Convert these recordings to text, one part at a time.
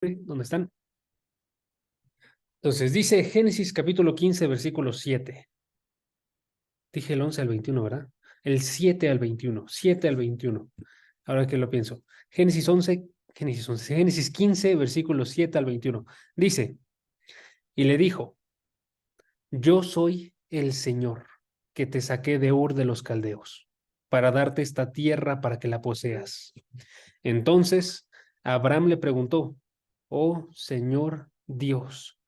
¿Dónde están? Entonces dice Génesis capítulo 15, versículo 7. Dije el 11 al 21, ¿verdad? El 7 al 21, 7 al 21. Ahora que lo pienso. Génesis 15, versículo 7 al 21. Dice, y le dijo, yo soy el Señor que te saqué de Ur de los Caldeos para darte esta tierra para que la poseas. Entonces Abraham le preguntó, oh Señor Dios,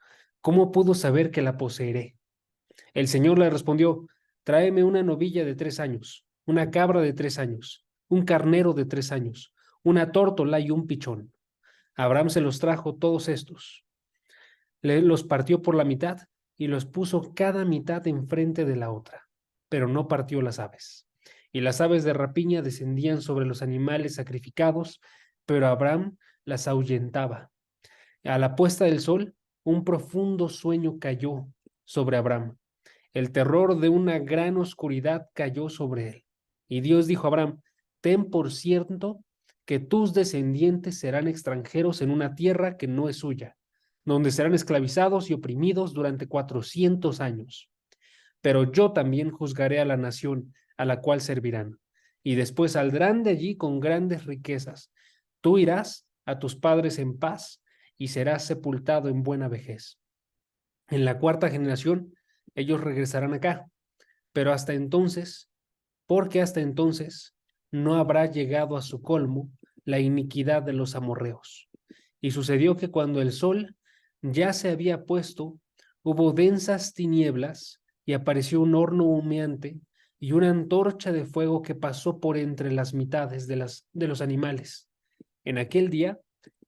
¿cómo puedo saber que la poseeré? El Señor le respondió, tráeme una novilla de 3 años, una cabra de 3 años, un carnero de 3 años, una tórtola y un pichón. Abraham se los trajo todos estos. Los partió por la mitad y los puso cada mitad enfrente de la otra, pero no partió las aves. Y las aves de rapiña descendían sobre los animales sacrificados, pero Abraham las ahuyentaba. A la puesta del sol, un profundo sueño cayó sobre Abraham. El terror de una gran oscuridad cayó sobre él. Y Dios dijo a Abraham, ten por cierto que tus descendientes serán extranjeros en una tierra que no es suya, donde serán esclavizados y oprimidos durante 400 años. Pero yo también juzgaré a la nación a la cual servirán, y después saldrán de allí con grandes riquezas. Tú irás a tus padres en paz y serás sepultado en buena vejez. En la cuarta generación, ellos regresarán acá, pero hasta entonces, porque hasta entonces no habrá llegado a su colmo la iniquidad de los amorreos. Y sucedió que cuando el sol ya se había puesto, hubo densas tinieblas y apareció un horno humeante y una antorcha de fuego que pasó por entre las mitades de los animales. En aquel día,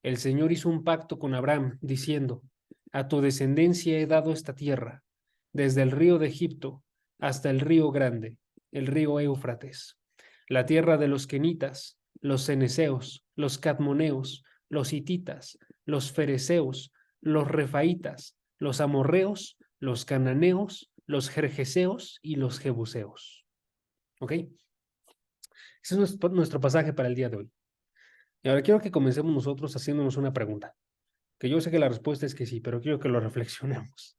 el Señor hizo un pacto con Abraham, diciendo, a tu descendencia he dado esta tierra, desde el río de Egipto hasta el río grande, el río Éufrates, la tierra de los kenitas, los ceneseos, los cadmoneos, los hititas, los fereceos, los refaitas, los amorreos, los cananeos, los jerjeseos y los jebuseos. ¿Ok? Ese es nuestro pasaje para el día de hoy. Y ahora quiero que comencemos nosotros haciéndonos una pregunta, que yo sé que la respuesta es que sí, pero quiero que lo reflexionemos.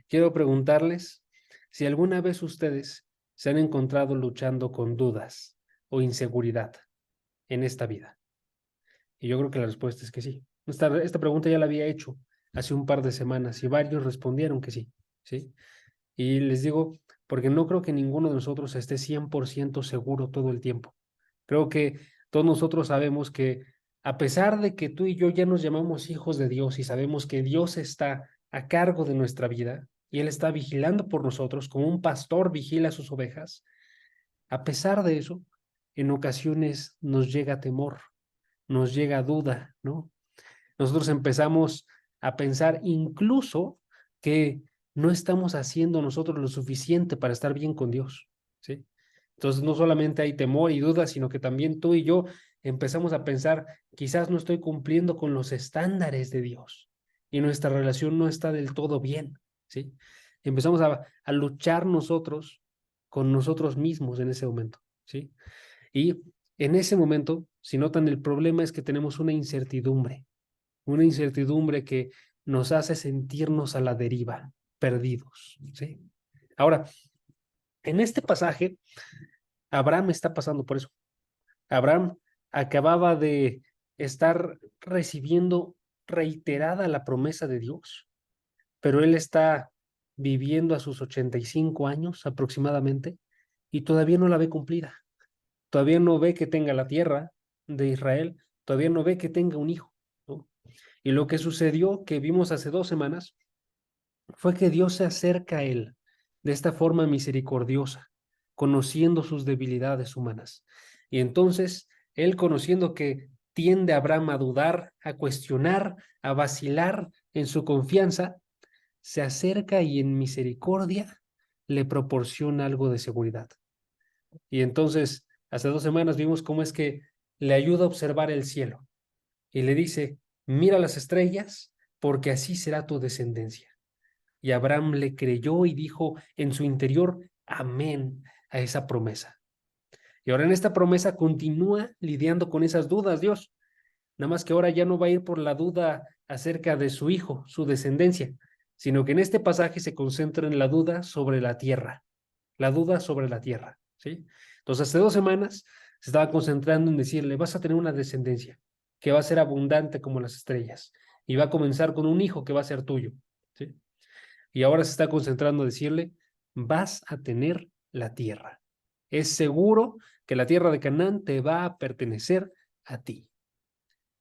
Quiero preguntarles si alguna vez ustedes se han encontrado luchando con dudas o inseguridad en esta vida. Y yo creo que la respuesta es que sí. Esta pregunta ya la había hecho hace un par de semanas y varios respondieron que sí, ¿sí? Y les digo, porque no creo que ninguno de nosotros esté 100% seguro todo el tiempo. Creo que todos nosotros sabemos que a pesar de que tú y yo ya nos llamamos hijos de Dios y sabemos que Dios está a cargo de nuestra vida y Él está vigilando por nosotros como un pastor vigila a sus ovejas, a pesar de eso, en ocasiones nos llega temor, nos llega duda, ¿no? Nosotros empezamos a pensar incluso que no estamos haciendo nosotros lo suficiente para estar bien con Dios, ¿sí? Entonces no solamente hay temor y duda, sino que también tú y yo empezamos a pensar, quizás no estoy cumpliendo con los estándares de Dios y nuestra relación no está del todo bien, ¿sí? Empezamos a luchar nosotros con nosotros mismos en ese momento, ¿sí? Y en ese momento, si notan, el problema es que tenemos una incertidumbre que nos hace sentirnos a la deriva, perdidos, ¿sí? Ahora, en este pasaje, Abraham está pasando por eso. Abraham acababa de estar recibiendo reiterada la promesa de Dios, pero él está viviendo a sus 85 años aproximadamente y todavía no la ve cumplida. Todavía no ve que tenga la tierra de Israel, todavía no ve que tenga un hijo, ¿no? Y lo que sucedió, que vimos hace 2 semanas, fue que Dios se acerca a él de esta forma misericordiosa, conociendo sus debilidades humanas. Y entonces, él conociendo que tiende a Abraham a dudar, a cuestionar, a vacilar en su confianza, se acerca y en misericordia le proporciona algo de seguridad. Y entonces, hace 2 semanas vimos cómo es que le ayuda a observar el cielo y le dice, mira las estrellas, porque así será tu descendencia. Y Abraham le creyó y dijo en su interior, amén a esa promesa. Y ahora en esta promesa continúa lidiando con esas dudas, Dios. Nada más que ahora ya no va a ir por la duda acerca de su hijo, su descendencia, sino que en este pasaje se concentra en la duda sobre la tierra, la duda sobre la tierra, ¿sí? Entonces, hace 2 semanas se estaba concentrando en decirle, vas a tener una descendencia que va a ser abundante como las estrellas y va a comenzar con un hijo que va a ser tuyo, ¿sí? Y ahora se está concentrando en decirle, vas a tener la tierra. Es seguro que la tierra de Canaán te va a pertenecer a ti.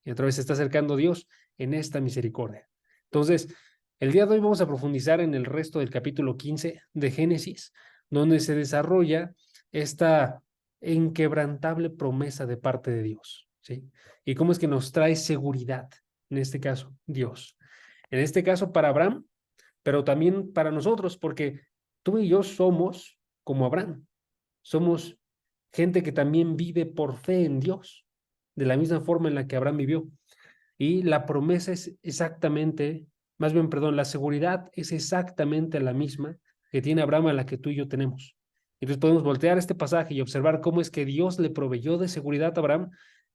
Y otra vez se está acercando Dios en esta misericordia. Entonces, el día de hoy vamos a profundizar en el resto del capítulo 15 de Génesis, donde se desarrolla esta inquebrantable promesa de parte de Dios, ¿sí? Y cómo es que nos trae seguridad, en este caso, Dios. En este caso, para Abraham, pero también para nosotros, porque tú y yo somos como Abraham, somos gente que también vive por fe en Dios, de la misma forma en la que Abraham vivió. Y la promesa es exactamente, más bien, perdón, la seguridad es exactamente la misma que tiene Abraham a la que tú y yo tenemos. Entonces podemos voltear este pasaje y observar cómo es que Dios le proveyó de seguridad a Abraham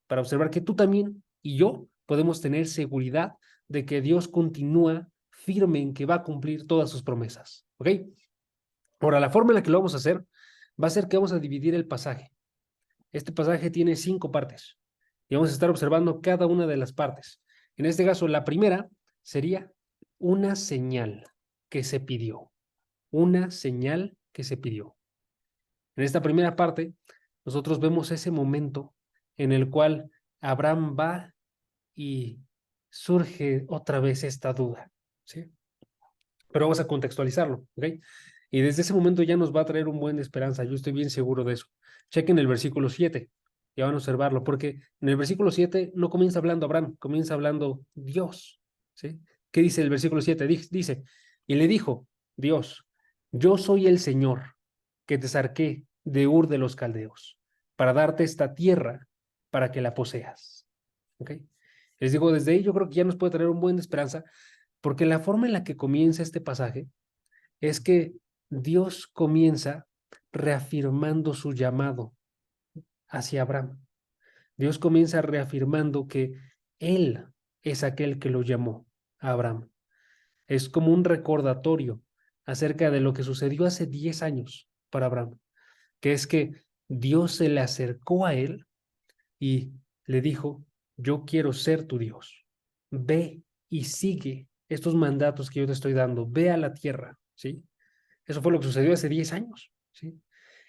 para observar que tú también y yo podemos tener seguridad de que Dios continúa firme en que va a cumplir todas sus promesas. ¿Ok? Ahora, la forma en la que lo vamos a hacer va a ser que vamos a dividir el pasaje. Este pasaje tiene 5 partes y vamos a estar observando cada una de las partes. En este caso, la primera sería una señal que se pidió. Una señal que se pidió. En esta primera parte, nosotros vemos ese momento en el cual Abraham va y surge otra vez esta duda, ¿sí? Pero vamos a contextualizarlo, ¿ok? Y desde ese momento ya nos va a traer un buen de esperanza, yo estoy bien seguro de eso. Chequen el versículo 7, ya van a observarlo, porque en el versículo 7 no comienza hablando Abraham, comienza hablando Dios, ¿sí? ¿Qué dice el versículo 7? Dice, y le dijo Dios, yo soy el Señor que te saqué de Ur de los Caldeos para darte esta tierra para que la poseas, ¿ok? Les digo, desde ahí yo creo que ya nos puede traer un buen de esperanza, porque la forma en la que comienza este pasaje es que Dios comienza reafirmando su llamado hacia Abraham. Dios comienza reafirmando que Él es aquel que lo llamó a Abraham. Es como un recordatorio acerca de lo que sucedió hace 10 años para Abraham, que es que Dios se le acercó a él y le dijo, yo quiero ser tu Dios. Ve y sigue estos mandatos que yo te estoy dando. Ve a la tierra, ¿sí? Eso fue lo que sucedió hace 10 años, ¿sí?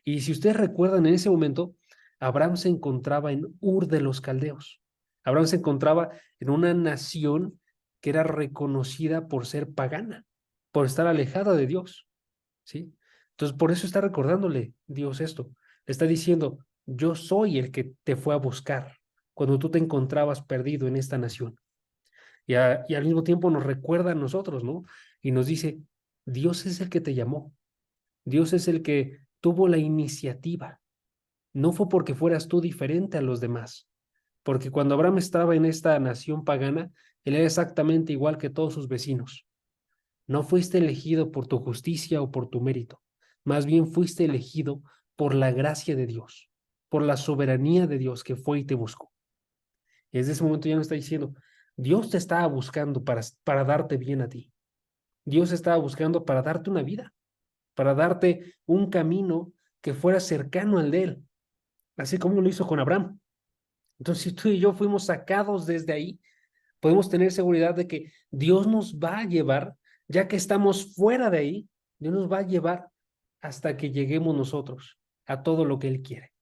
Y si ustedes recuerdan, en ese momento, Abraham se encontraba en Ur de los Caldeos. Abraham se encontraba en una nación que era reconocida por ser pagana, por estar alejada de Dios, ¿sí? Entonces, por eso está recordándole Dios esto. Le está diciendo, yo soy el que te fue a buscar cuando tú te encontrabas perdido en esta nación. Y al mismo tiempo nos recuerda a nosotros, ¿no? Y nos dice, Dios es el que te llamó. Dios es el que tuvo la iniciativa. No fue porque fueras tú diferente a los demás, porque cuando Abraham estaba en esta nación pagana, él era exactamente igual que todos sus vecinos. No fuiste elegido por tu justicia o por tu mérito, más bien fuiste elegido por la gracia de Dios, por la soberanía de Dios que fue y te buscó. Y desde ese momento ya nos está diciendo, Dios te estaba buscando para darte bien a ti. Dios estaba buscando para darte una vida, para darte un camino que fuera cercano al de él, así como lo hizo con Abraham. Entonces, si tú y yo fuimos sacados desde ahí, podemos tener seguridad de que Dios nos va a llevar, ya que estamos fuera de ahí, Dios nos va a llevar hasta que lleguemos nosotros a todo lo que Él quiere,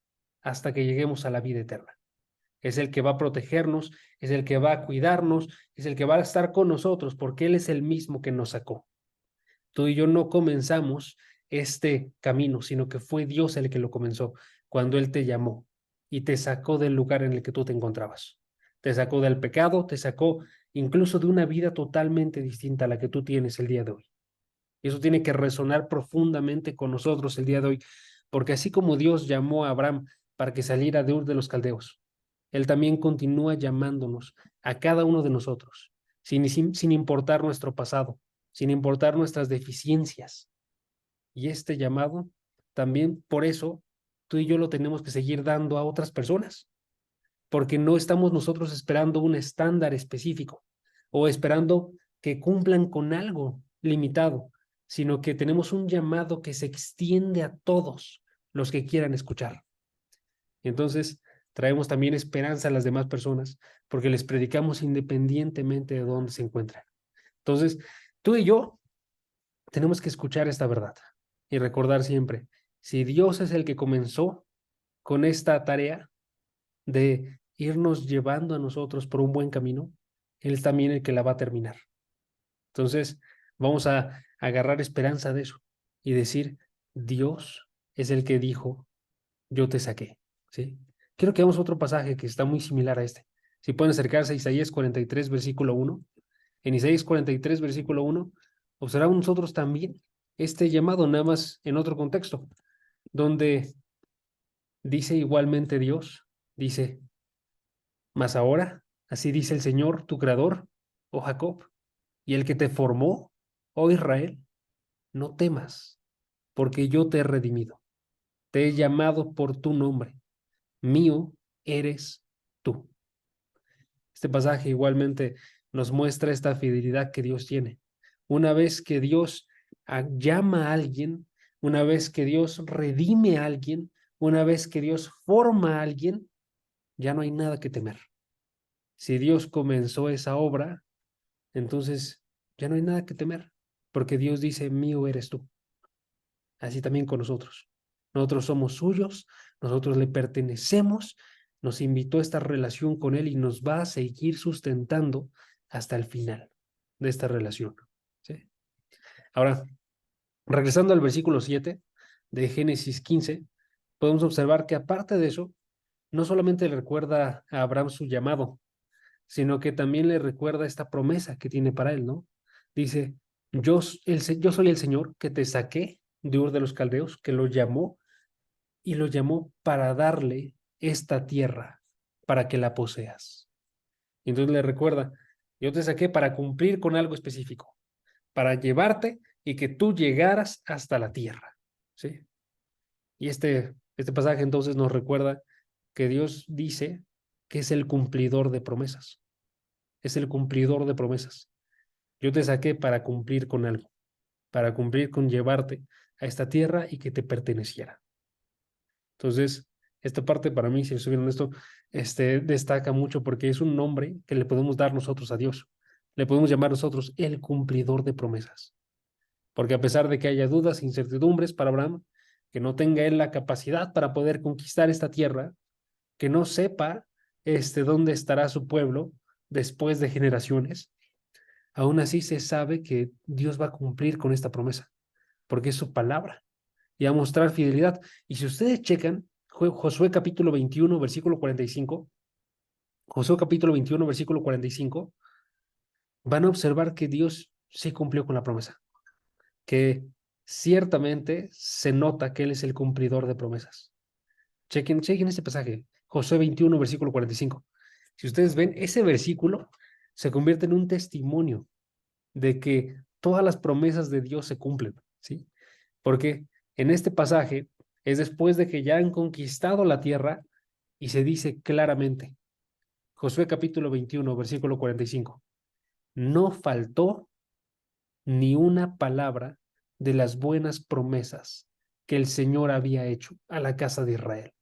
hasta que lleguemos a la vida eterna. Es el que va a protegernos, es el que va a cuidarnos, es el que va a estar con nosotros, porque Él es el mismo que nos sacó. Tú y yo no comenzamos este camino, sino que fue Dios el que lo comenzó cuando Él te llamó y te sacó del lugar en el que tú te encontrabas. Te sacó del pecado, te sacó incluso de una vida totalmente distinta a la que tú tienes el día de hoy. Y eso tiene que resonar profundamente con nosotros el día de hoy, porque así como Dios llamó a Abraham para que saliera de Ur de los Caldeos, Él también continúa llamándonos a cada uno de nosotros, sin importar nuestro pasado, sin importar nuestras deficiencias. Y este llamado, también por eso, tú y yo lo tenemos que seguir dando a otras personas, porque no estamos nosotros esperando un estándar específico. o esperando que cumplan con algo limitado, sino que tenemos un llamado que se extiende a todos los que quieran escuchar. Entonces, traemos también esperanza a las demás personas porque les predicamos independientemente de dónde se encuentran. Entonces, tú y yo tenemos que escuchar esta verdad y recordar siempre, si Dios es el que comenzó con esta tarea de irnos llevando a nosotros por un buen camino, Él es también el que la va a terminar. Entonces, vamos a agarrar esperanza de eso y decir, Dios es el que dijo, yo te saqué, ¿sí? Quiero que veamos otro pasaje que está muy similar a este. Si pueden acercarse a Isaías 43, versículo 1. En Isaías 43, versículo 1, observamos nosotros también este llamado, nada más en otro contexto, donde dice igualmente Dios, dice, mas ahora, así dice el Señor, tu creador, oh Jacob, y el que te formó, oh Israel, no temas, porque yo te he redimido, te he llamado por tu nombre, mío eres tú. Este pasaje igualmente nos muestra esta fidelidad que Dios tiene. Una vez que Dios llama a alguien, una vez que Dios redime a alguien, una vez que Dios forma a alguien, ya no hay nada que temer. Si Dios comenzó esa obra, entonces ya no hay nada que temer, porque Dios dice, mío eres tú. Así también con nosotros. Nosotros somos suyos, nosotros le pertenecemos, nos invitó a esta relación con Él y nos va a seguir sustentando hasta el final de esta relación. ¿Sí? Ahora, regresando al versículo 7 de Génesis 15, podemos observar que aparte de eso, no solamente le recuerda a Abraham su llamado, sino que también le recuerda esta promesa que tiene para él, ¿no? Dice, yo soy el Señor que te saqué de Ur de los Caldeos, que lo llamó y lo llamó para darle esta tierra, para que la poseas. Y entonces le recuerda, yo te saqué para cumplir con algo específico, para llevarte y que tú llegaras hasta la tierra, ¿sí? Y este pasaje entonces nos recuerda que Dios dice que es el cumplidor de promesas, es el cumplidor de promesas. Yo te saqué para cumplir con algo, para cumplir con llevarte a esta tierra y que te perteneciera. Entonces, esta parte para mí, si estoy viendo esto, destaca mucho porque es un nombre que le podemos dar nosotros a Dios. Le podemos llamar nosotros el cumplidor de promesas. Porque a pesar de que haya dudas, incertidumbres para Abraham, que no tenga él la capacidad para poder conquistar esta tierra, que no sepa dónde estará su pueblo después de generaciones, aún así se sabe que Dios va a cumplir con esta promesa, porque es su palabra y a mostrar fidelidad. Y si ustedes checan, Josué capítulo 21, versículo 45, Josué capítulo 21, versículo 45, van a observar que Dios sí cumplió con la promesa, que ciertamente se nota que Él es el cumplidor de promesas. Chequen este pasaje, Josué 21, versículo 45. Si ustedes ven, ese versículo se convierte en un testimonio de que todas las promesas de Dios se cumplen, ¿sí? Porque en este pasaje es después de que ya han conquistado la tierra y se dice claramente, Josué capítulo 21, versículo 45, no faltó ni una palabra de las buenas promesas que el Señor había hecho a la casa de Israel.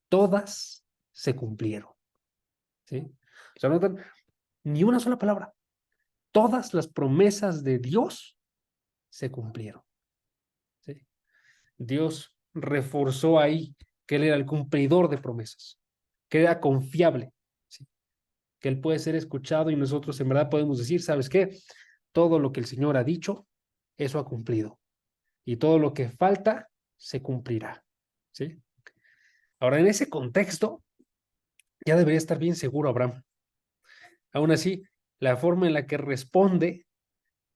Todas se cumplieron, ¿sí? O sea, notan, ni una sola palabra. Todas las promesas de Dios se cumplieron, ¿sí? Dios reforzó ahí que Él era el cumplidor de promesas, que era confiable, ¿sí? Que Él puede ser escuchado y nosotros en verdad podemos decir, ¿sabes qué? Todo lo que el Señor ha dicho, eso ha cumplido. Y todo lo que falta, se cumplirá, ¿sí? Ahora, en ese contexto, ya debería estar bien seguro Abraham. Aún así, la forma en la que responde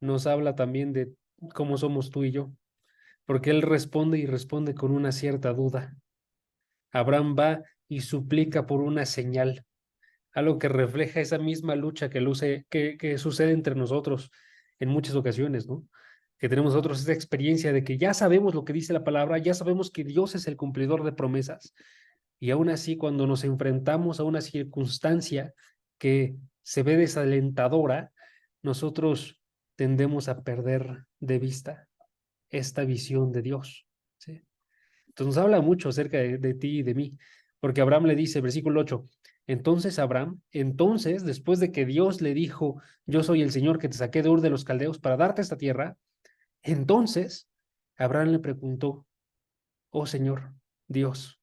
nos habla también de cómo somos tú y yo, porque él responde y responde con una cierta duda. Abraham va y suplica por una señal, algo que refleja esa misma lucha que sucede entre nosotros en muchas ocasiones, ¿no? Que tenemos nosotros esa experiencia de que ya sabemos lo que dice la palabra, ya sabemos que Dios es el cumplidor de promesas, y aún así cuando nos enfrentamos a una circunstancia que se ve desalentadora, nosotros tendemos a perder de vista esta visión de Dios, ¿sí? Entonces nos habla mucho acerca de ti y de mí, porque Abraham le dice, versículo 8, entonces Abraham, entonces, después de que Dios le dijo, yo soy el Señor que te saqué de Ur de los Caldeos para darte esta tierra, entonces Abraham le preguntó, oh Señor, Dios,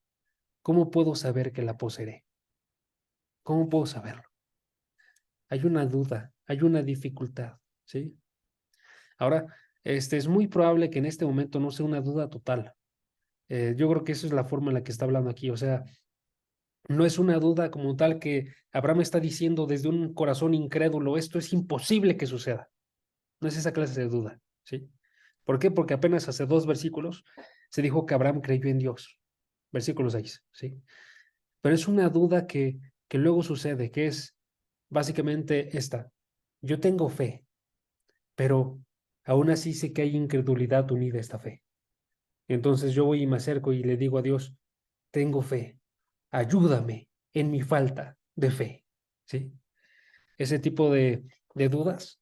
¿cómo puedo saber que la poseeré? ¿Cómo puedo saberlo? Hay una duda, hay una dificultad, ¿sí? Ahora, es muy probable que en este momento no sea una duda total. Yo creo que esa es la forma en la que está hablando aquí. O sea, no es una duda como tal que Abraham está diciendo desde un corazón incrédulo, esto es imposible que suceda. No es esa clase de duda, ¿sí? ¿Por qué? Porque apenas hace 2 versículos se dijo que Abraham creyó en Dios. Versículo 6, ¿sí? Pero es una duda que luego sucede, que es básicamente esta. Yo tengo fe, pero aún así sé que hay incredulidad unida a esta fe. Entonces yo voy y me acerco y le digo a Dios, tengo fe, ayúdame en mi falta de fe, ¿sí? Ese tipo de dudas,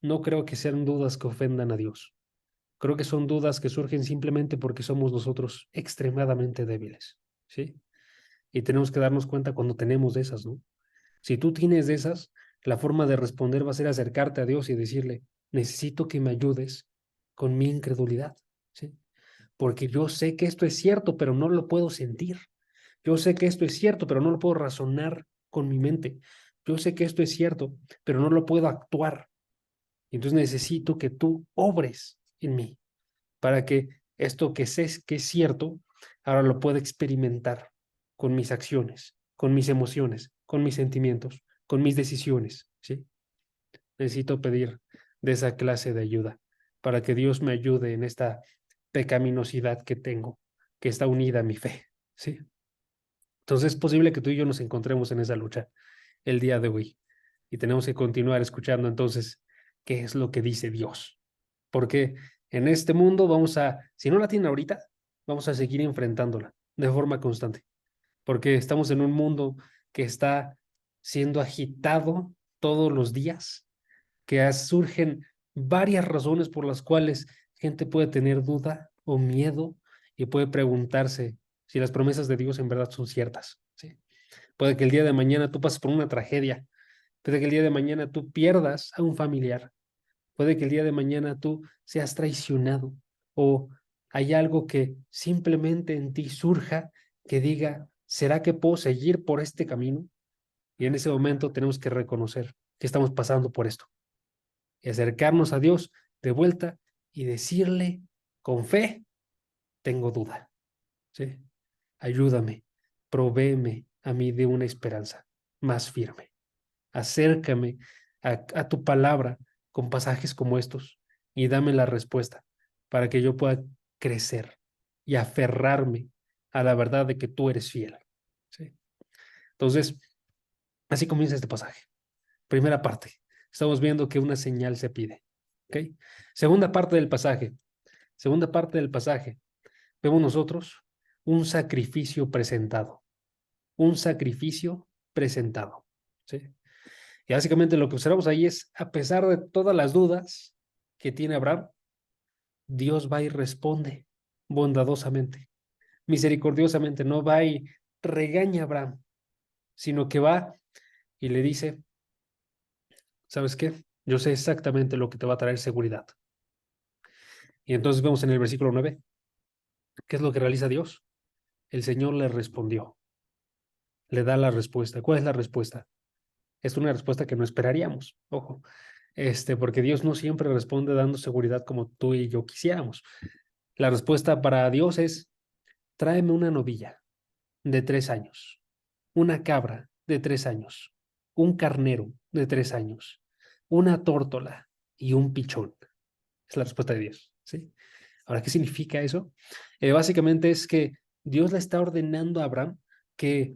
no creo que sean dudas que ofendan a Dios. Creo que son dudas que surgen simplemente porque somos nosotros extremadamente débiles, ¿sí? Y tenemos que darnos cuenta cuando tenemos de esas, ¿no? Si tú tienes de esas, la forma de responder va a ser acercarte a Dios y decirle, necesito que me ayudes con mi incredulidad, ¿sí? Porque yo sé que esto es cierto, pero no lo puedo sentir. Yo sé que esto es cierto, pero no lo puedo razonar con mi mente. Yo sé que esto es cierto, pero no lo puedo actuar. Entonces necesito que tú obres en mí para que esto que sé que es cierto, ahora lo pueda experimentar con mis acciones, con mis emociones, con mis sentimientos, con mis decisiones, ¿sí? Necesito pedir de esa clase de ayuda para que Dios me ayude en esta pecaminosidad que tengo, que está unida a mi fe, ¿sí? Entonces es posible que tú y yo nos encontremos en esa lucha el día de hoy y tenemos que continuar escuchando entonces qué es lo que dice Dios. Porque en este mundo vamos a, si no la tienen ahorita, vamos a seguir enfrentándola de forma constante, porque estamos en un mundo que está siendo agitado todos los días, que surgen varias razones por las cuales gente puede tener duda o miedo y puede preguntarse si las promesas de Dios en verdad son ciertas, ¿sí? Puede que el día de mañana tú pases por una tragedia, puede que el día de mañana tú pierdas a un familiar, puede que el día de mañana tú seas traicionado o hay algo que simplemente en ti surja que diga, ¿será que puedo seguir por este camino? Y en ese momento tenemos que reconocer que estamos pasando por esto y acercarnos a Dios de vuelta y decirle con fe, tengo duda, ¿sí? Ayúdame, provéeme a mí de una esperanza más firme. Acércame a tu palabra con pasajes como estos y dame la respuesta para que yo pueda crecer y aferrarme a la verdad de que tú eres fiel, ¿sí? Entonces, así comienza este pasaje. Primera parte, estamos viendo que una señal se pide, ¿ok? Segunda parte del pasaje, segunda parte del pasaje, vemos nosotros un sacrificio presentado, ¿sí? Y básicamente lo que observamos ahí es, a pesar de todas las dudas que tiene Abraham, Dios va y responde bondadosamente, misericordiosamente, no va y regaña a Abraham, sino que va y le dice, ¿sabes qué? Yo sé exactamente lo que te va a traer seguridad. Y entonces vemos en el versículo 9, ¿qué es lo que realiza Dios? El Señor le respondió, le da la respuesta. ¿Cuál es la respuesta? Es una respuesta que no esperaríamos, ojo, porque Dios no siempre responde dando seguridad como tú y yo quisiéramos. La respuesta para Dios es, tráeme una novilla de 3 años, una cabra de 3 años, un carnero de 3 años, una tórtola y un pichón. Es la respuesta de Dios, ¿sí? Ahora, ¿qué significa eso? Básicamente es que Dios le está ordenando a Abraham que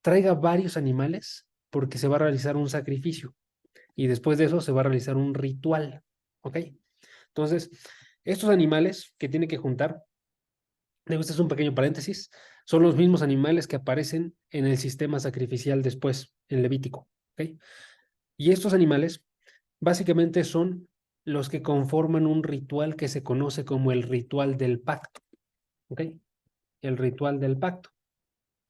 traiga varios animales porque se va a realizar un sacrificio y después de eso se va a realizar un ritual, ¿ok? Entonces, estos animales que tiene que juntar, este es un pequeño paréntesis, son los mismos animales que aparecen en el sistema sacrificial después, en Levítico, ¿ok? Y estos animales básicamente son los que conforman un ritual que se conoce como el ritual del pacto. ¿Ok? El ritual del pacto.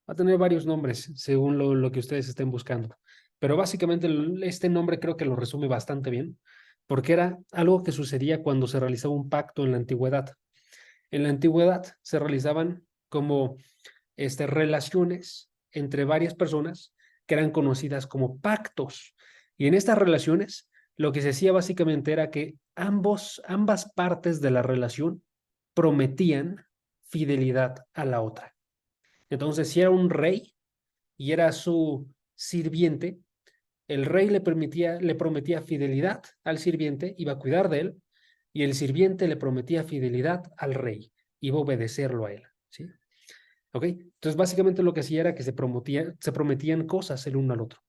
Va a tener varios nombres según lo que ustedes estén buscando. Pero básicamente este nombre creo que lo resume bastante bien, porque era algo que sucedía cuando se realizaba un pacto en la antigüedad. En la antigüedad se realizaban como relaciones entre varias personas que eran conocidas como pactos. Y en estas relaciones, lo que se hacía básicamente era que ambas partes de la relación prometían fidelidad a la otra. Entonces, si era un rey y era su sirviente, el rey le prometía fidelidad al sirviente, iba a cuidar de él, y el sirviente le prometía fidelidad al rey, iba a obedecerlo a él, ¿sí? ¿Ok? Entonces, básicamente lo que hacía era que se prometían cosas el uno al otro.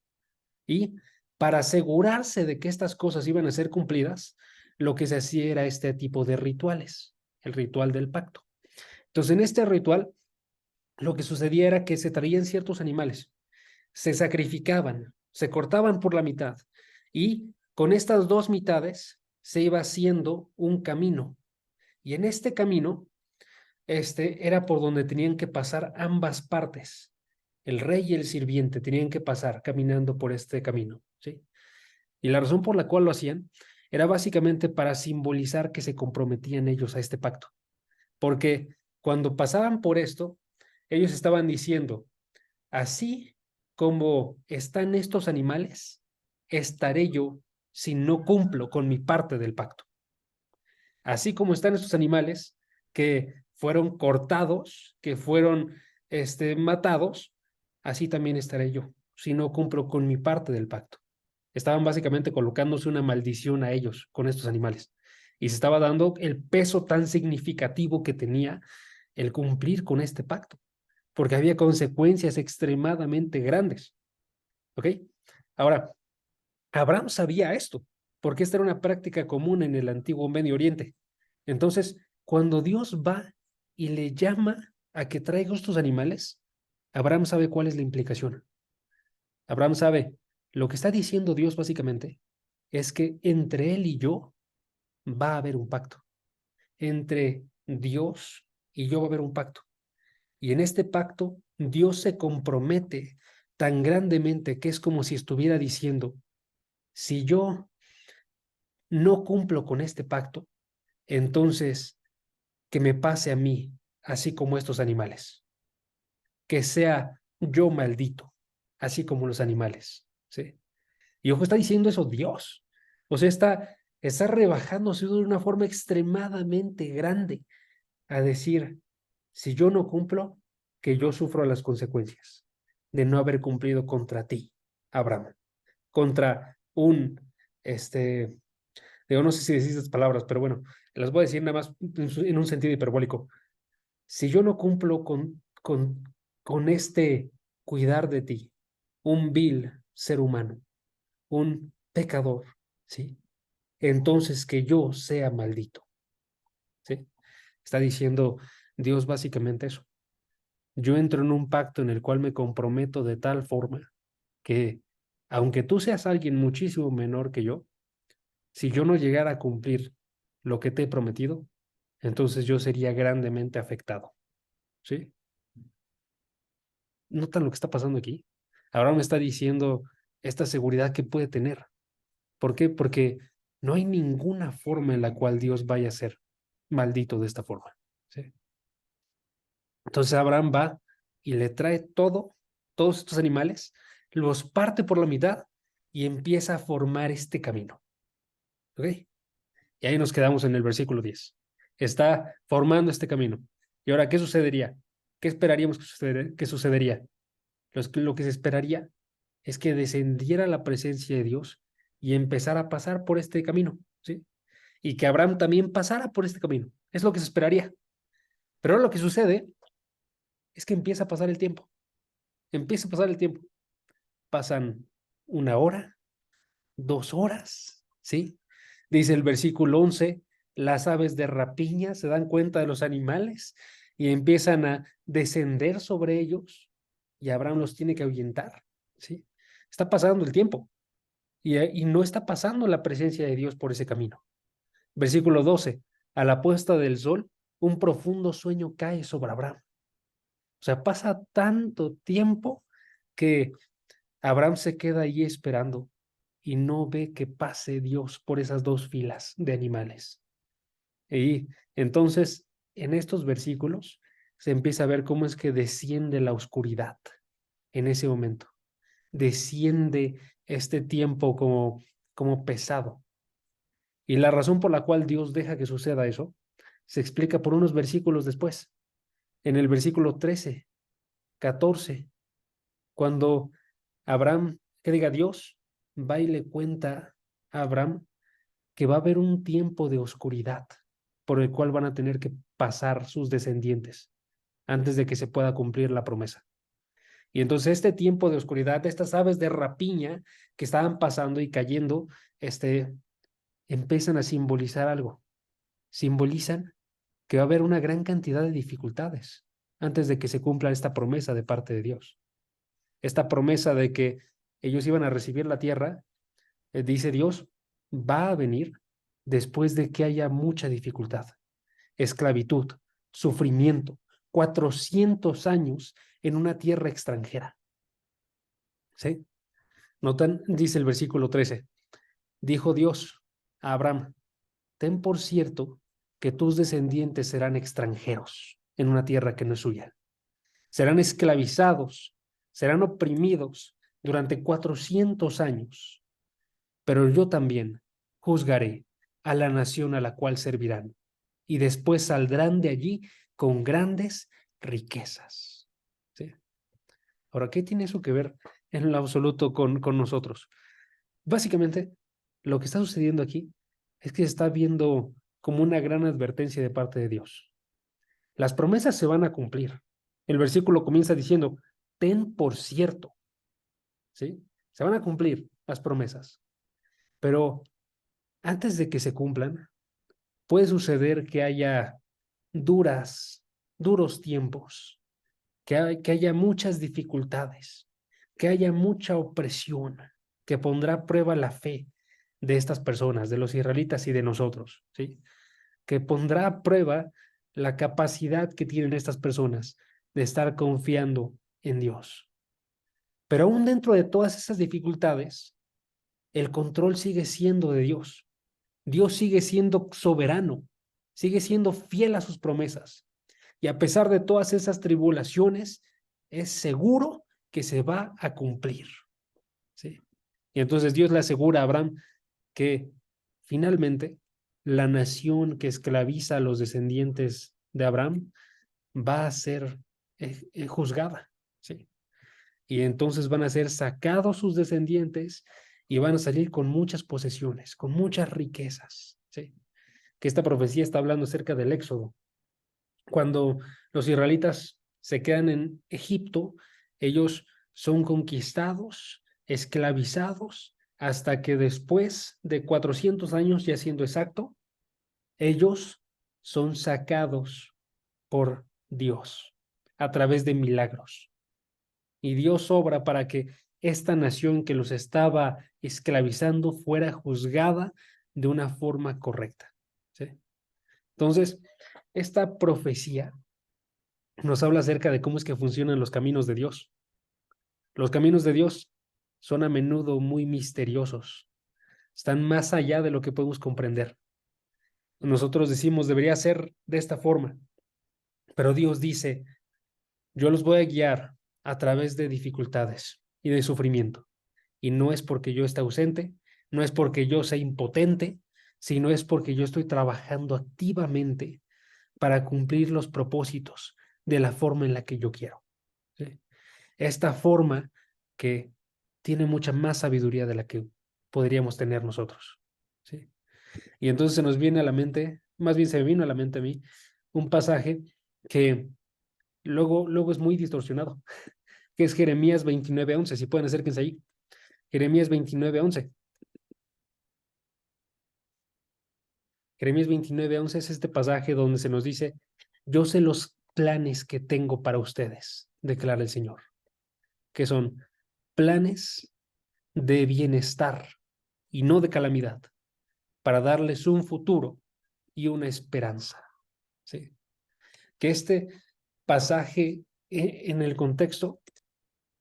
Y para asegurarse de que estas cosas iban a ser cumplidas, lo que se hacía era este tipo de rituales, el ritual del pacto. Entonces, en este ritual, lo que sucedía era que se traían ciertos animales, se sacrificaban, se cortaban por la mitad y con estas dos mitades se iba haciendo un camino. Y en este camino, era por donde tenían que pasar ambas partes. El rey y el sirviente tenían que pasar caminando por este camino, ¿sí? Y la razón por la cual lo hacían era básicamente para simbolizar que se comprometían ellos a este pacto. Porque cuando pasaban por esto, ellos estaban diciendo, así como están estos animales, estaré yo si no cumplo con mi parte del pacto. Así como están estos animales que fueron cortados, que fueron matados, así también estaré yo si no cumplo con mi parte del pacto. Estaban básicamente colocándose una maldición a ellos con estos animales y se estaba dando el peso tan significativo que tenía el cumplir con este pacto, porque había consecuencias extremadamente grandes. ¿Ok? Ahora, Abraham sabía esto, porque esta era una práctica común en el antiguo Medio Oriente. Entonces, cuando Dios va y le llama a que traiga estos animales, Abraham sabe cuál es la implicación. Abraham sabe, lo que está diciendo Dios básicamente es que entre él y yo va a haber un pacto. Entre Dios y yo va a haber un pacto. Y en este pacto, Dios se compromete tan grandemente que es como si estuviera diciendo, si yo no cumplo con este pacto, entonces que me pase a mí, así como estos animales, que sea yo maldito, así como los animales, ¿sí? Y ojo, está diciendo eso Dios. O sea, está rebajándose de una forma extremadamente grande a decir, si yo no cumplo, que yo sufro las consecuencias de no haber cumplido contra ti, Abraham, contra este, digo, no sé si decís estas palabras, pero bueno, las voy a decir nada más en un sentido hiperbólico. Si yo no cumplo con este cuidar de ti, un vil ser humano, un pecador, ¿sí? Entonces que yo sea maldito, ¿sí? Está diciendo Dios básicamente eso. Yo entro en un pacto en el cual me comprometo de tal forma que, aunque tú seas alguien muchísimo menor que yo, si yo no llegara a cumplir lo que te he prometido, entonces yo sería grandemente afectado, ¿sí? ¿Notan lo que está pasando aquí? Ahora me está diciendo esta seguridad que puede tener. ¿Por qué? Porque no hay ninguna forma en la cual Dios vaya a ser maldito de esta forma, ¿sí? Entonces Abraham va y le trae todos estos animales, los parte por la mitad y empieza a formar este camino, ¿ok? Y ahí nos quedamos en el versículo 10. Está formando este camino. ¿Y ahora qué sucedería? ¿Qué esperaríamos que sucedería? Lo que se esperaría es que descendiera la presencia de Dios y empezara a pasar por este camino, ¿sí? Y que Abraham también pasara por este camino. Es lo que se esperaría. Pero ahora lo que sucede es que empieza a pasar el tiempo. Empieza a pasar el tiempo. Pasan 1 hora, 2 horas, ¿sí? Dice el versículo 11, las aves de rapiña se dan cuenta de los animales y empiezan a descender sobre ellos y Abraham los tiene que ahuyentar, ¿sí? Está pasando el tiempo. y no está pasando la presencia de Dios por ese camino. Versículo 12. A la puesta del sol, un profundo sueño cae sobre Abraham. O sea, pasa tanto tiempo que Abraham se queda ahí esperando y no ve que pase Dios por esas dos filas de animales. Y entonces, en estos versículos, se empieza a ver cómo es que desciende la oscuridad en ese momento. Desciende este tiempo como pesado. Y la razón por la cual Dios deja que suceda eso se explica por unos versículos después. En el versículo 13, 14, cuando Abraham, que diga Dios, va y le cuenta a Abraham que va a haber un tiempo de oscuridad por el cual van a tener que pasar sus descendientes antes de que se pueda cumplir la promesa. Y entonces este tiempo de oscuridad, estas aves de rapiña que estaban pasando y cayendo, empiezan a simbolizar algo. Simbolizan que va a haber una gran cantidad de dificultades antes de que se cumpla esta promesa de parte de Dios. Esta promesa de que ellos iban a recibir la tierra, dice Dios, va a venir después de que haya mucha dificultad, esclavitud, sufrimiento, 400 años en una tierra extranjera. ¿Sí? Notan, dice el versículo 13, dijo Dios a Abraham, ten por cierto que tus descendientes serán extranjeros en una tierra que no es suya. Serán esclavizados, serán oprimidos durante 400 años, pero yo también juzgaré a la nación a la cual servirán, y después saldrán de allí con grandes riquezas. ¿Sí? Ahora, ¿qué tiene eso que ver en lo absoluto con nosotros? Básicamente, lo que está sucediendo aquí es que se está viendo como una gran advertencia de parte de Dios. Las promesas se van a cumplir. El versículo comienza diciendo, ten por cierto, ¿sí? Se van a cumplir las promesas, pero antes de que se cumplan, puede suceder que haya duros tiempos, que haya muchas dificultades, que haya mucha opresión, que pondrá a prueba la fe de estas personas, de los israelitas y de nosotros, ¿sí? Que pondrá a prueba la capacidad que tienen estas personas de estar confiando en Dios. Pero aún dentro de todas esas dificultades, el control sigue siendo de Dios. Dios sigue siendo soberano, sigue siendo fiel a sus promesas. Y a pesar de todas esas tribulaciones, es seguro que se va a cumplir. ¿Sí? Y entonces Dios le asegura a Abraham que finalmente la nación que esclaviza a los descendientes de Abraham va a ser juzgada. ¿Sí? Y entonces van a ser sacados sus descendientes y van a salir con muchas posesiones, con muchas riquezas. ¿Sí? Que esta profecía está hablando acerca del Éxodo. Cuando los israelitas se quedan en Egipto, ellos son conquistados, esclavizados, hasta que después de 400 años, ya siendo exacto, ellos son sacados por Dios a través de milagros. Y Dios obra para que esta nación que los estaba esclavizando fuera juzgada de una forma correcta. ¿Sí? Entonces, esta profecía nos habla acerca de cómo es que funcionan los caminos de Dios. Los caminos de Dios son a menudo muy misteriosos, están más allá de lo que podemos comprender. Nosotros decimos, debería ser de esta forma, pero Dios dice, yo los voy a guiar a través de dificultades y de sufrimiento. Y no es porque yo esté ausente, no es porque yo sea impotente, sino es porque yo estoy trabajando activamente para cumplir los propósitos de la forma en la que yo quiero. ¿Sí? Esta forma que tiene mucha más sabiduría de la que podríamos tener nosotros. ¿Sí? Y entonces se nos viene a la mente, más bien se me vino a la mente a mí, un pasaje que luego es muy distorsionado, que es Jeremías 29:11. Si pueden acérquense ahí. Jeremías 29:11. Jeremías 29:11 es este pasaje donde se nos dice, yo sé los planes que tengo para ustedes, declara el Señor, que son planes de bienestar y no de calamidad, para darles un futuro y una esperanza. ¿Sí? Que este pasaje en el contexto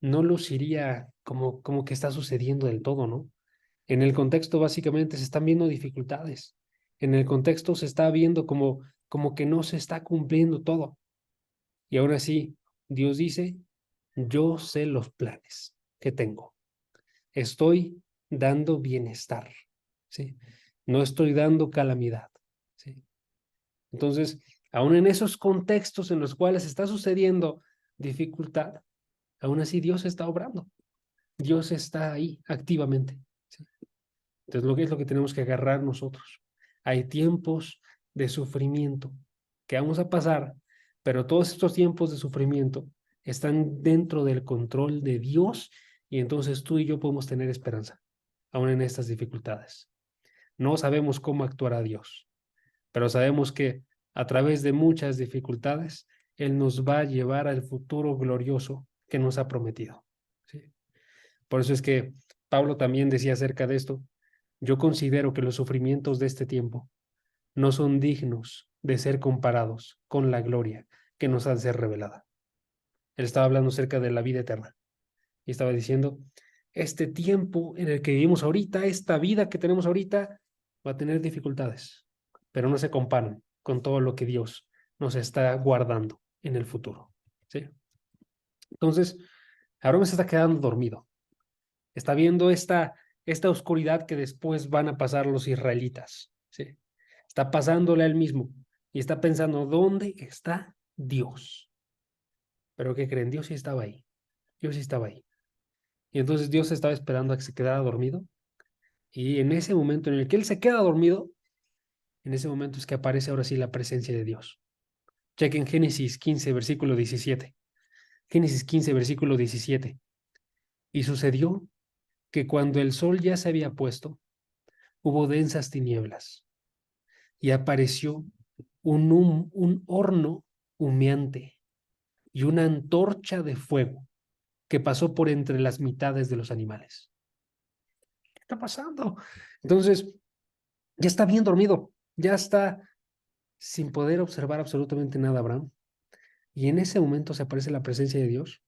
no luciría como que está sucediendo del todo, ¿no? En el contexto básicamente se están viendo dificultades. En el contexto se está viendo como que no se está cumpliendo todo. Y aún así, Dios dice, yo sé los planes que tengo. Estoy dando bienestar, ¿sí? No estoy dando calamidad, ¿sí? Entonces, aún en esos contextos en los cuales está sucediendo dificultad, aún así Dios está obrando. Dios está ahí activamente, ¿sí? Entonces, lo que es lo que tenemos que agarrar nosotros. Hay tiempos de sufrimiento que vamos a pasar, pero todos estos tiempos de sufrimiento están dentro del control de Dios y entonces tú y yo podemos tener esperanza, aún en estas dificultades. No sabemos cómo actuará Dios, pero sabemos que a través de muchas dificultades, Él nos va a llevar al futuro glorioso que nos ha prometido, ¿sí? Por eso es que Pablo también decía acerca de esto, yo considero que los sufrimientos de este tiempo no son dignos de ser comparados con la gloria que nos ha de ser revelada. Él estaba hablando acerca de la vida eterna y estaba diciendo, este tiempo en el que vivimos ahorita, esta vida que tenemos ahorita, va a tener dificultades, pero no se comparan con todo lo que Dios nos está guardando en el futuro, ¿sí? Entonces, Abraham se está quedando dormido. Está viendo esta oscuridad que después van a pasar los israelitas, ¿sí? Está pasándole a él mismo y está pensando, ¿dónde está Dios? Pero ¿qué creen? Dios sí estaba ahí. Dios sí estaba ahí. Y entonces Dios estaba esperando a que se quedara dormido. Y en ese momento en el que él se queda dormido, en ese momento es que aparece ahora sí la presencia de Dios. Chequen Génesis 15, versículo 17. Génesis 15, versículo 17. Y sucedió que cuando el sol ya se había puesto, hubo densas tinieblas y apareció un horno humeante y una antorcha de fuego que pasó por entre las mitades de los animales. ¿Qué está pasando? Entonces, ya está bien dormido, ya está sin poder observar absolutamente nada, Abraham. Y en ese momento se aparece la presencia de Dios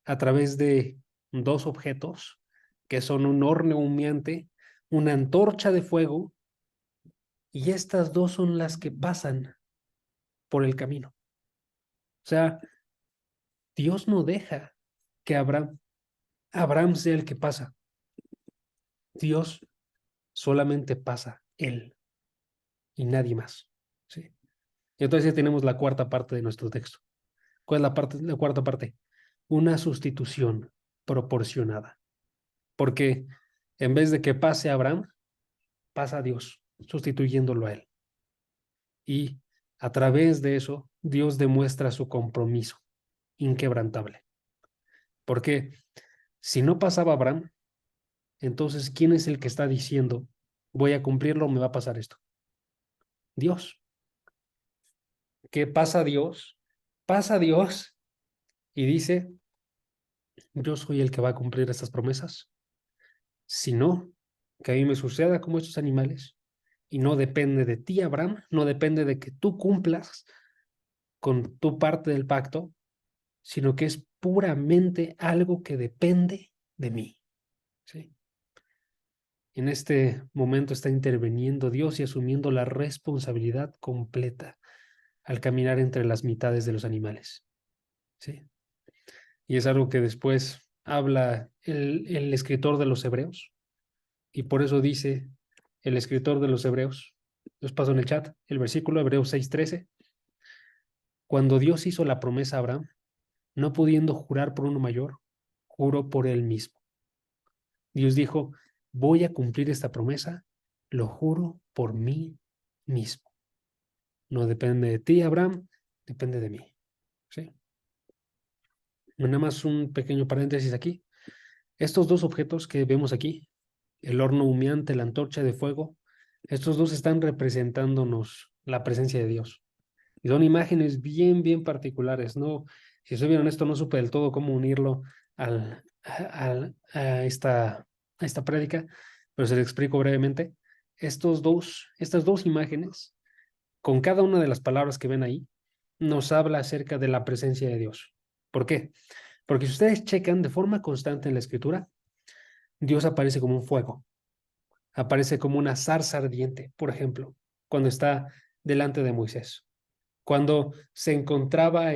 a través de dos objetos que son un horno humeante, una antorcha de fuego, y estas dos son las que pasan por el camino. O sea, Dios no deja que Abraham sea el que pasa. Dios solamente pasa él y nadie más, ¿sí? Y entonces ya tenemos la cuarta parte de nuestro texto. ¿Cuál es la cuarta parte? Una sustitución proporcionada. Porque en vez de que pase Abraham, pasa a Dios, sustituyéndolo a él. Y a través de eso, Dios demuestra su compromiso inquebrantable. Porque si no pasaba Abraham, entonces, ¿quién es el que está diciendo, voy a cumplirlo, me va a pasar esto? Dios. ¿Qué pasa Dios? Pasa Dios y dice, yo soy el que va a cumplir estas promesas. Si no, que a mí me suceda como estos animales. Y no depende de ti, Abraham, no depende de que tú cumplas con tu parte del pacto, sino que es puramente algo que depende de mí, ¿sí? En este momento está interviniendo Dios y asumiendo la responsabilidad completa al caminar entre las mitades de los animales, ¿sí? Y es algo que después habla el escritor de los Hebreos, y por eso dice el escritor de los Hebreos, los paso en el chat, el versículo Hebreos 6:13, cuando Dios hizo la promesa a Abraham, no pudiendo jurar por uno mayor, juró por él mismo. Dios dijo, voy a cumplir esta promesa, lo juro por mí mismo. No depende de ti, Abraham, depende de mí, ¿sí? Nada más un pequeño paréntesis aquí. Estos dos objetos que vemos aquí, el horno humeante, la antorcha de fuego, estos dos están representándonos la presencia de Dios. Y son imágenes bien particulares, ¿no? Si soy bien honesto, no supe del todo cómo unirlo a esta prédica, pero se lo explico brevemente. Estas dos imágenes, con cada una de las palabras que ven ahí, nos habla acerca de la presencia de Dios. ¿Por qué? Porque si ustedes checan de forma constante en la Escritura, Dios aparece como un fuego, aparece como una zarza ardiente, por ejemplo, cuando está delante de Moisés. Cuando se encontraba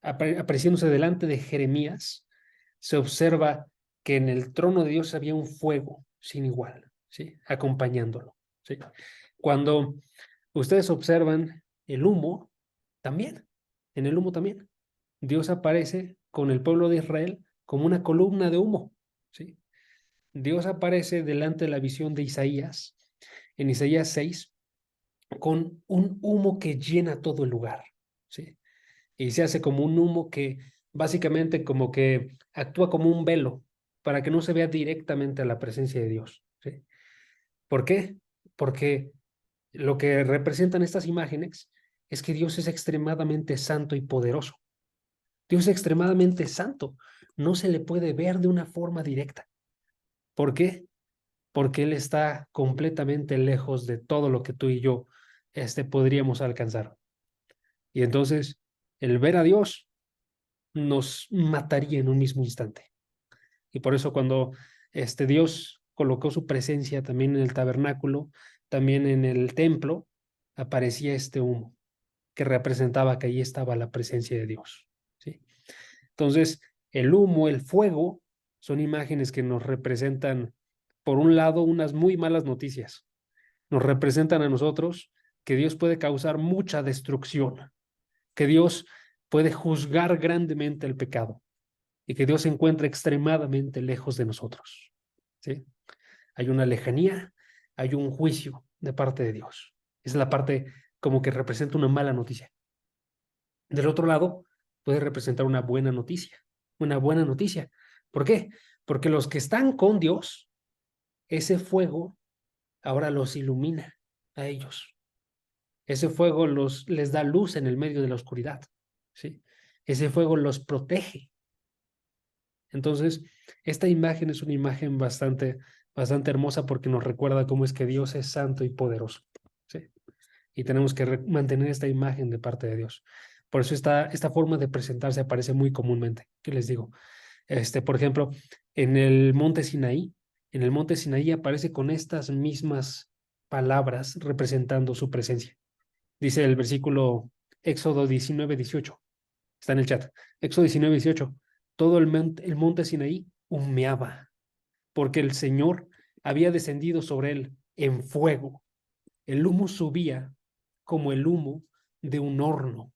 apareciéndose delante de Jeremías, se observa que en el trono de Dios había un fuego sin igual, ¿sí? Acompañándolo, ¿sí? Cuando ustedes observan el humo, también, en el humo también, Dios aparece con el pueblo de Israel como una columna de humo, ¿sí? Dios aparece delante de la visión de Isaías, en Isaías 6, con un humo que llena todo el lugar, ¿sí? Y se hace como un humo que básicamente como que actúa como un velo para que no se vea directamente la presencia de Dios, ¿sí? ¿Por qué? Porque lo que representan estas imágenes es que Dios es extremadamente santo y poderoso. Dios es extremadamente santo. No se le puede ver de una forma directa. ¿Por qué? Porque Él está completamente lejos de todo lo que tú y yo podríamos alcanzar. Y entonces, el ver a Dios nos mataría en un mismo instante. Y por eso cuando Dios colocó su presencia también en el tabernáculo, también en el templo, aparecía este humo que representaba que ahí estaba la presencia de Dios, ¿sí? Entonces, el humo, el fuego, son imágenes que nos representan, por un lado, unas muy malas noticias. Nos representan a nosotros que Dios puede causar mucha destrucción, que Dios puede juzgar grandemente el pecado y que Dios se encuentra extremadamente lejos de nosotros, ¿sí? Hay una lejanía, hay un juicio de parte de Dios. Es la parte como que representa una mala noticia. Del otro lado, puede representar una buena noticia, una buena noticia. ¿Por qué? Porque los que están con Dios, ese fuego ahora los ilumina a ellos. Ese fuego les da luz en el medio de la oscuridad, ¿sí? Ese fuego los protege. Entonces, esta imagen es una imagen bastante hermosa porque nos recuerda cómo es que Dios es santo y poderoso, ¿sí? Y tenemos que mantener esta imagen de parte de Dios. Por eso esta forma de presentarse aparece muy comúnmente. ¿Qué les digo? Por ejemplo, en el monte Sinaí, en el monte Sinaí aparece con estas mismas palabras representando su presencia. Dice el versículo Éxodo 19:18. Está en el chat. Éxodo 19:18. Todo el monte Sinaí humeaba, porque el Señor había descendido sobre él en fuego. El humo subía como el humo de un horno,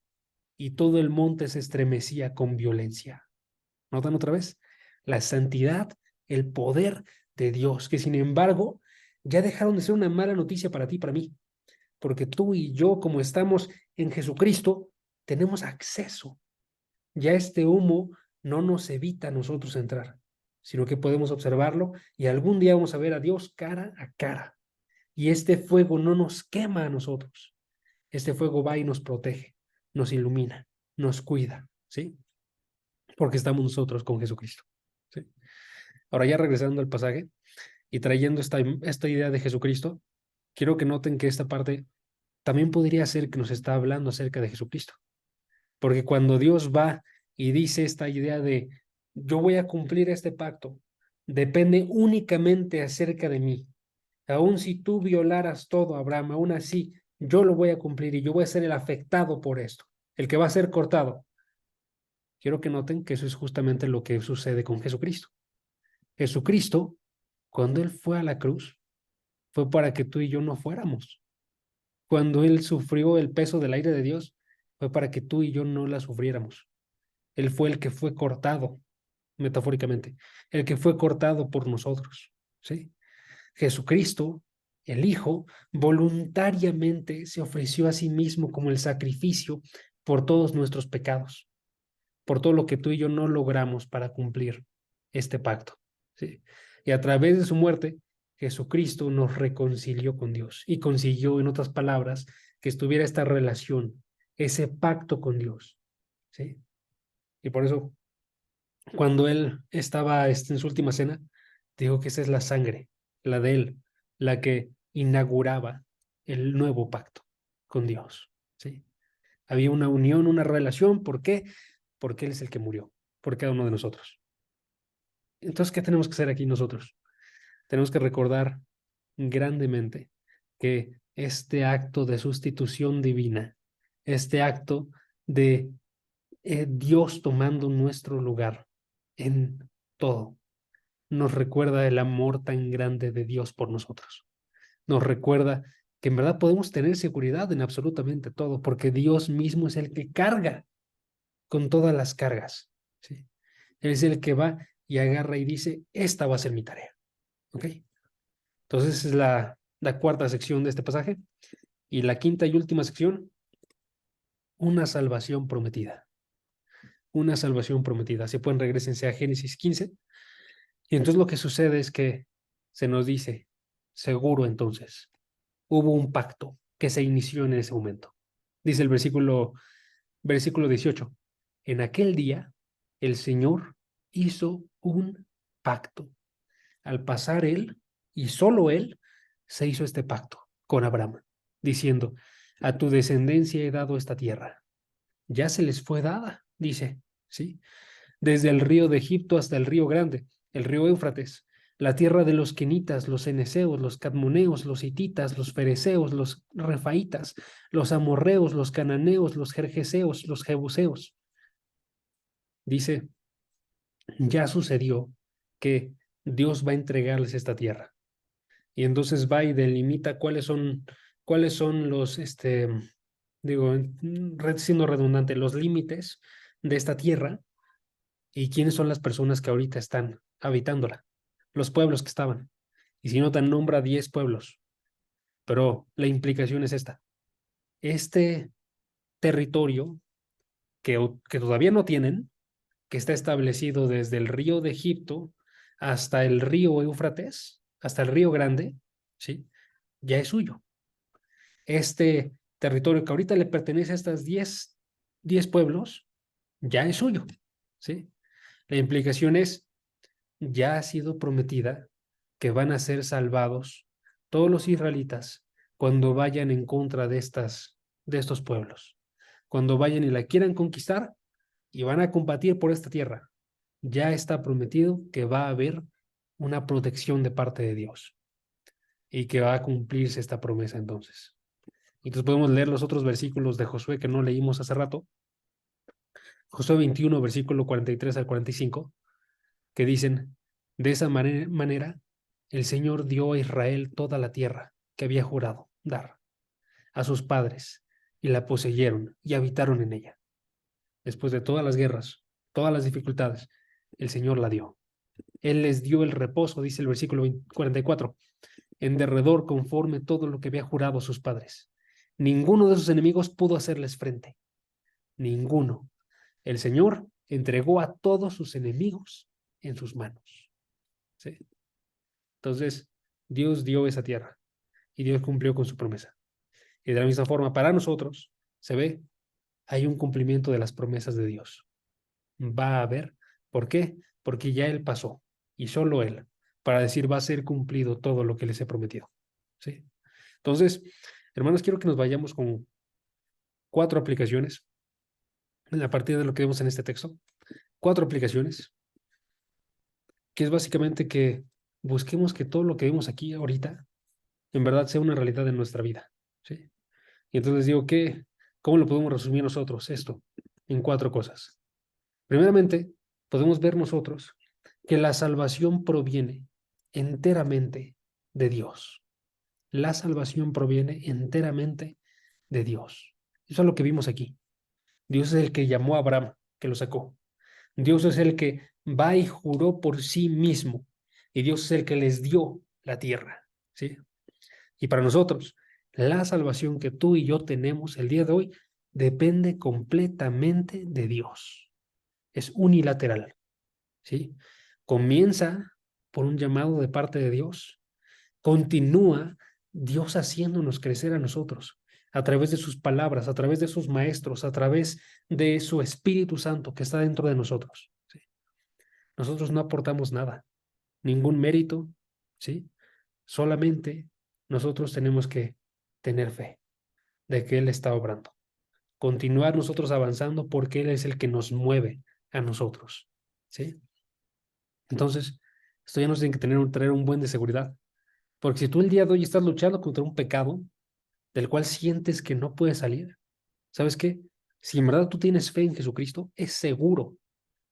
y todo el monte se estremecía con violencia. ¿Notan otra vez? La santidad, el poder de Dios, que sin embargo ya dejaron de ser una mala noticia para ti y para mí, porque tú y yo, como estamos en Jesucristo, tenemos acceso. Ya este humo no nos evita a nosotros entrar, sino que podemos observarlo y algún día vamos a ver a Dios cara a cara. Y este fuego no nos quema a nosotros. Este fuego va y nos protege, nos ilumina, nos cuida, ¿sí? Porque estamos nosotros con Jesucristo, ¿sí? Ahora ya regresando al pasaje y trayendo esta idea de Jesucristo, quiero que noten que esta parte también podría ser que nos está hablando acerca de Jesucristo. Porque cuando Dios va y dice esta idea de yo voy a cumplir este pacto, depende únicamente acerca de mí. Aun si tú violaras todo, Abraham, aún así yo lo voy a cumplir y yo voy a ser el afectado por esto, el que va a ser cortado. Quiero que noten que eso es justamente lo que sucede con Jesucristo. Jesucristo, cuando Él fue a la cruz, fue para que tú y yo no fuéramos. Cuando Él sufrió el peso del aire de Dios, fue para que tú y yo no la sufriéramos. Él fue el que fue cortado, metafóricamente, el que fue cortado por nosotros, ¿sí? Jesucristo, el Hijo, voluntariamente se ofreció a sí mismo como el sacrificio por todos nuestros pecados, por todo lo que tú y yo no logramos para cumplir este pacto, ¿sí? Y a través de su muerte, Jesucristo nos reconcilió con Dios y consiguió, en otras palabras, que estuviera esta relación, ese pacto con Dios, ¿sí? Y por eso cuando él estaba en su última cena, dijo que esa es la sangre, la de Él, la que inauguraba el nuevo pacto con Dios, ¿sí? Había una unión, una relación. ¿Por qué? Porque Él es el que murió por cada uno de nosotros. Entonces, ¿qué tenemos que hacer aquí nosotros? Tenemos que recordar grandemente que este acto de sustitución divina, este acto de Dios tomando nuestro lugar en todo, nos recuerda el amor tan grande de Dios por nosotros. Nos recuerda que en verdad podemos tener seguridad en absolutamente todo, porque Dios mismo es el que carga con todas las cargas, ¿sí? Él es el que va y agarra y dice, esta va a ser mi tarea, ¿ok? Entonces es la cuarta sección de este pasaje. Y la quinta y última sección, una salvación prometida. Una salvación prometida. Si pueden, regresense a Génesis 15. Y entonces lo que sucede es que se nos dice, seguro entonces, hubo un pacto que se inició en ese momento. Dice el versículo 18. En aquel día, el Señor hizo un pacto. Al pasar él, y solo él, se hizo este pacto con Abraham, diciendo, a tu descendencia he dado esta tierra. Ya se les fue dada, dice, ¿sí? Desde el río de Egipto hasta el río Grande, el río Éufrates, la tierra de los quenitas, los cenezeos, los cadmoneos, los hititas, los fereceos, los refaitas, los amorreos, los cananeos, los jerjeseos, los jebuseos. Dice, ya sucedió que Dios va a entregarles esta tierra. Y entonces va y delimita cuáles son los, digo, siendo redundante, los límites de esta tierra y quiénes son las personas que ahorita están habitándola, los pueblos que estaban. Y si notan, nombra 10 pueblos, pero la implicación es esta. Este territorio que todavía no tienen, que está establecido desde el río de Egipto hasta el río Éufrates, hasta el río Grande, ¿sí? Ya es suyo. Este territorio que ahorita le pertenece a estas 10 pueblos, ya es suyo, ¿sí? La implicación es, ya ha sido prometida que van a ser salvados todos los israelitas cuando vayan en contra de estos pueblos, cuando vayan y la quieran conquistar y van a combatir por esta tierra. Ya está prometido que va a haber una protección de parte de Dios y que va a cumplirse esta promesa entonces. Entonces podemos leer los otros versículos de Josué que no leímos hace rato. Josué 21, versículo 43 al 45, que dicen, de esa manera el Señor dio a Israel toda la tierra que había jurado dar a sus padres y la poseyeron y habitaron en ella. Después de todas las guerras, todas las dificultades, el Señor la dio. Él les dio el reposo, dice el versículo 44, en derredor conforme todo lo que había jurado a sus padres. Ninguno de sus enemigos pudo hacerles frente. Ninguno. El Señor entregó a todos sus enemigos en sus manos. ¿Sí? Entonces, Dios dio esa tierra y Dios cumplió con su promesa. Y de la misma forma, para nosotros, se ve, hay un cumplimiento de las promesas de Dios. Va a haber. ¿Por qué? Porque ya Él pasó y solo Él, para decir, va a ser cumplido todo lo que les he prometido. ¿Sí? Entonces, hermanos, quiero que nos vayamos con 4 aplicaciones a partir de lo que vemos en este texto. 4 aplicaciones, que es básicamente que busquemos que todo lo que vemos aquí ahorita en verdad sea una realidad en nuestra vida, ¿sí? Y entonces digo, ¿cómo lo podemos resumir nosotros esto? En 4 cosas. Primeramente, podemos ver nosotros que la salvación proviene enteramente de Dios. La salvación proviene enteramente de Dios. Eso es lo que vimos aquí. Dios es el que llamó a Abraham, que lo sacó. Dios es el que va y juró por sí mismo. Y Dios es el que les dio la tierra, ¿sí? Y para nosotros, la salvación que tú y yo tenemos el día de hoy depende completamente de Dios. Es unilateral, ¿sí? Comienza por un llamado de parte de Dios. Continúa Dios haciéndonos crecer a nosotros a través de sus palabras, a través de sus maestros, a través de su Espíritu Santo que está dentro de nosotros, ¿sí? Nosotros no aportamos nada, ningún mérito, ¿sí? Solamente nosotros tenemos que tener fe de que Él está obrando. Continuar nosotros avanzando porque Él es el que nos mueve a nosotros. ¿Sí? Entonces, esto ya nos tiene que traer un buen de seguridad. Porque si tú el día de hoy estás luchando contra un pecado del cual sientes que no puedes salir, ¿sabes qué? Si en verdad tú tienes fe en Jesucristo, es seguro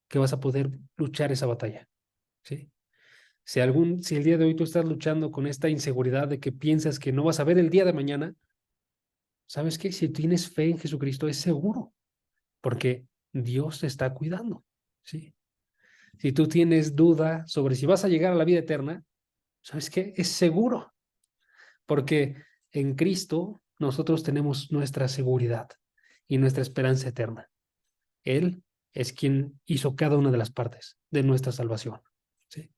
que vas a poder luchar esa batalla. ¿Sí? Si el día de hoy tú estás luchando con esta inseguridad de que piensas que no vas a ver el día de mañana, ¿sabes qué? Si tienes fe en Jesucristo, es seguro, porque Dios te está cuidando. ¿Sí? Si tú tienes duda sobre si vas a llegar a la vida eterna, ¿sabes qué? Es seguro, porque en Cristo nosotros tenemos nuestra seguridad y nuestra esperanza eterna. Él es quien hizo cada una de las partes de nuestra salvación. ¿Sí?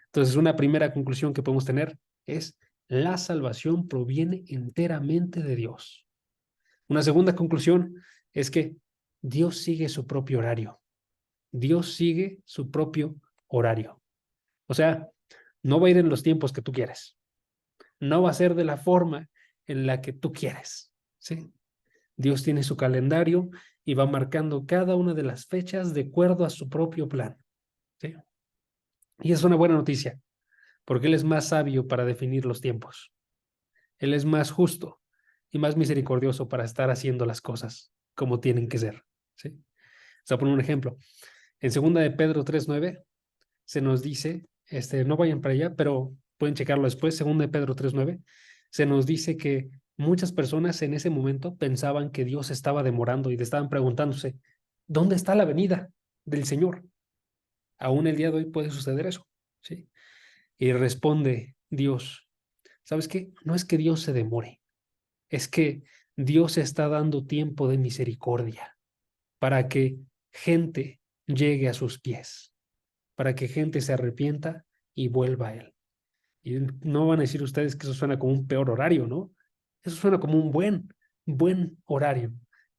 Entonces, una primera conclusión que podemos tener es la salvación proviene enteramente de Dios. Una segunda conclusión es que Dios sigue su propio horario. Dios sigue su propio horario. O sea, no va a ir en los tiempos que tú quieres. No va a ser de la forma en la que tú quieres. ¿Sí? Dios tiene su calendario y va marcando cada una de las fechas de acuerdo a su propio plan. ¿Sí? Y es una buena noticia, porque Él es más sabio para definir los tiempos. Él es más justo y más misericordioso para estar haciendo las cosas como tienen que ser. ¿Sí? O sea, poner un ejemplo. En segunda de Pedro 3:9 se nos dice, no vayan para allá, pero pueden checarlo después, segunda de Pedro 3:9, se nos dice que muchas personas en ese momento pensaban que Dios estaba demorando y estaban preguntándose, ¿dónde está la venida del Señor? Aún el día de hoy puede suceder eso, ¿sí? Y responde Dios, ¿sabes qué? No es que Dios se demore, es que Dios está dando tiempo de misericordia para que gente llegue a sus pies, para que gente se arrepienta y vuelva a Él. Y no van a decir ustedes que eso suena como un peor horario, ¿no? Eso suena como un buen horario.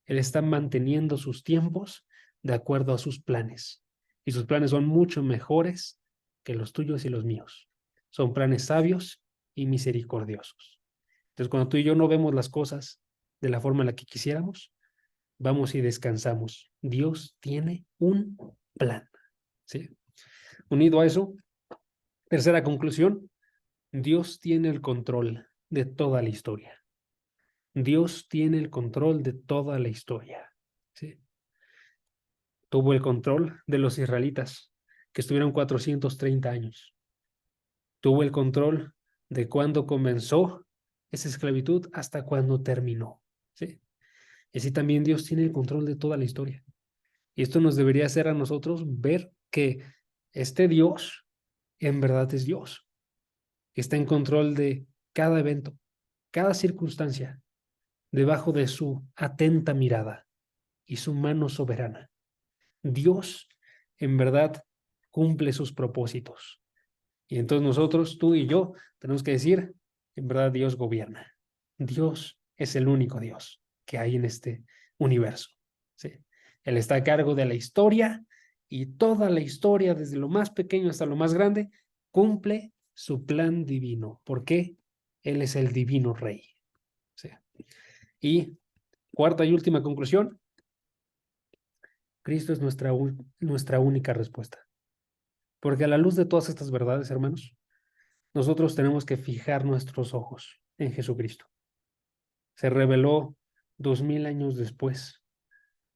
Él está manteniendo sus tiempos de acuerdo a sus planes. Y sus planes son mucho mejores que los tuyos y los míos. Son planes sabios y misericordiosos. Entonces, cuando tú y yo no vemos las cosas de la forma en la que quisiéramos, vamos y descansamos. Dios tiene un plan. ¿Sí? Unido a eso, tercera conclusión, Dios tiene el control de toda la historia. Dios tiene el control de toda la historia. ¿Sí? Tuvo el control de los israelitas, que estuvieron 430 años. Tuvo el control de cuándo comenzó esa esclavitud hasta cuándo terminó. ¿Sí? Y así también Dios tiene el control de toda la historia. Y esto nos debería hacer a nosotros ver que este Dios en verdad es Dios. Está en control de cada evento, cada circunstancia, debajo de su atenta mirada y su mano soberana. Dios en verdad cumple sus propósitos. Y entonces nosotros, tú y yo, tenemos que decir, en verdad Dios gobierna. Dios es el único Dios que hay en este universo. ¿Sí? Él está a cargo de la historia y toda la historia, desde lo más pequeño hasta lo más grande, cumple su plan divino. ¿Por qué? Él es el divino rey. ¿Sí? Y cuarta y última conclusión, Cristo es nuestra única respuesta. Porque a la luz de todas estas verdades, hermanos, nosotros tenemos que fijar nuestros ojos en Jesucristo. Se reveló 2000 años después,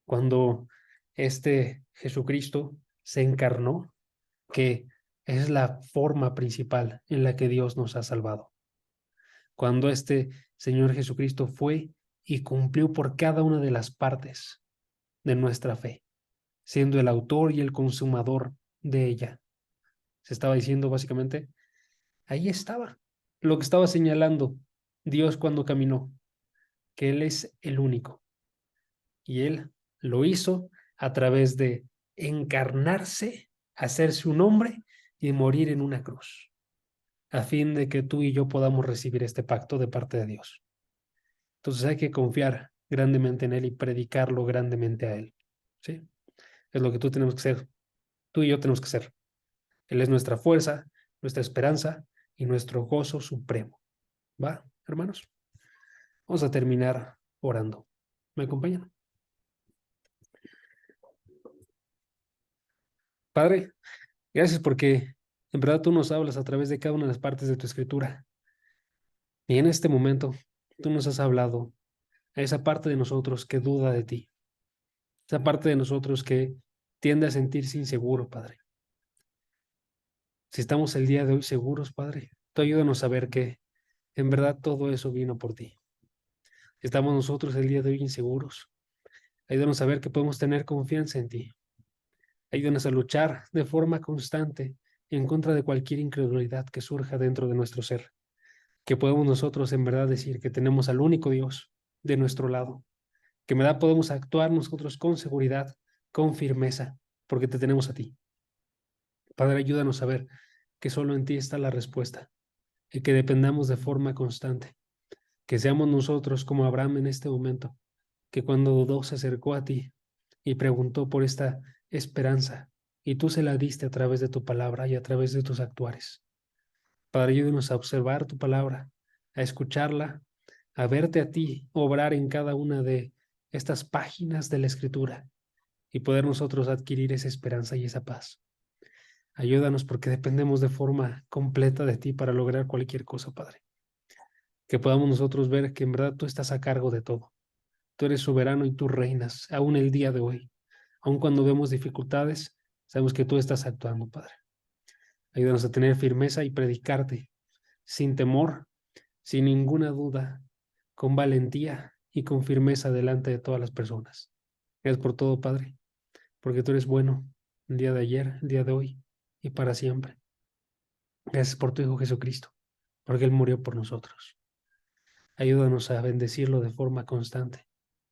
cuando este Jesucristo se encarnó, que es la forma principal en la que Dios nos ha salvado. Cuando este Señor Jesucristo fue y cumplió por cada una de las partes de nuestra fe, siendo el autor y el consumador de ella. Se estaba diciendo básicamente, ahí estaba lo que estaba señalando Dios cuando caminó, que Él es el único. Y Él lo hizo a través de encarnarse, hacerse un hombre y morir en una cruz, a fin de que tú y yo podamos recibir este pacto de parte de Dios. Entonces hay que confiar grandemente en Él y predicarlo grandemente a Él. ¿Sí? Es lo que tú tenemos que ser. Tú y yo tenemos que ser. Él es nuestra fuerza, nuestra esperanza y nuestro gozo supremo. ¿Va, hermanos? Vamos a terminar orando. ¿Me acompañan? Padre, gracias porque en verdad tú nos hablas a través de cada una de las partes de tu escritura. Y en este momento tú nos has hablado a esa parte de nosotros que duda de ti, esa parte de nosotros que tiende a sentirse inseguro, Padre. Si estamos el día de hoy seguros, Padre, tú ayúdanos a ver que en verdad todo eso vino por ti. Si estamos nosotros el día de hoy inseguros, ayúdanos a ver que podemos tener confianza en ti. Ayúdanos a luchar de forma constante en contra de cualquier incredulidad que surja dentro de nuestro ser. Que podemos nosotros en verdad decir que tenemos al único Dios de nuestro lado. Que en verdad podemos actuar nosotros con seguridad, con firmeza, porque te tenemos a ti. Padre, ayúdanos a ver que solo en ti está la respuesta y que dependamos de forma constante. Que seamos nosotros como Abraham en este momento, que cuando dudó se acercó a ti y preguntó por esta esperanza, y tú se la diste a través de tu palabra y a través de tus actuares. Padre, ayúdanos a observar tu palabra, a escucharla, a verte a ti obrar en cada una de estas páginas de la Escritura y poder nosotros adquirir esa esperanza y esa paz. Ayúdanos porque dependemos de forma completa de ti para lograr cualquier cosa, Padre. Que podamos nosotros ver que en verdad tú estás a cargo de todo. Tú eres soberano y tú reinas, aún el día de hoy. Aun cuando vemos dificultades, sabemos que tú estás actuando, Padre. Ayúdanos a tener firmeza y predicarte sin temor, sin ninguna duda, con valentía y con firmeza delante de todas las personas. Gracias por todo, Padre, porque tú eres bueno el día de ayer, el día de hoy y para siempre. Gracias por tu Hijo Jesucristo, porque Él murió por nosotros. Ayúdanos a bendecirlo de forma constante,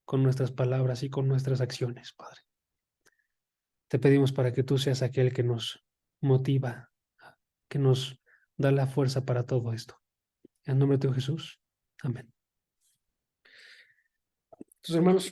con nuestras palabras y con nuestras acciones, Padre. Te pedimos para que tú seas aquel que nos motiva, que nos da la fuerza para todo esto. En nombre de Jesús. Amén. Entonces, hermanos,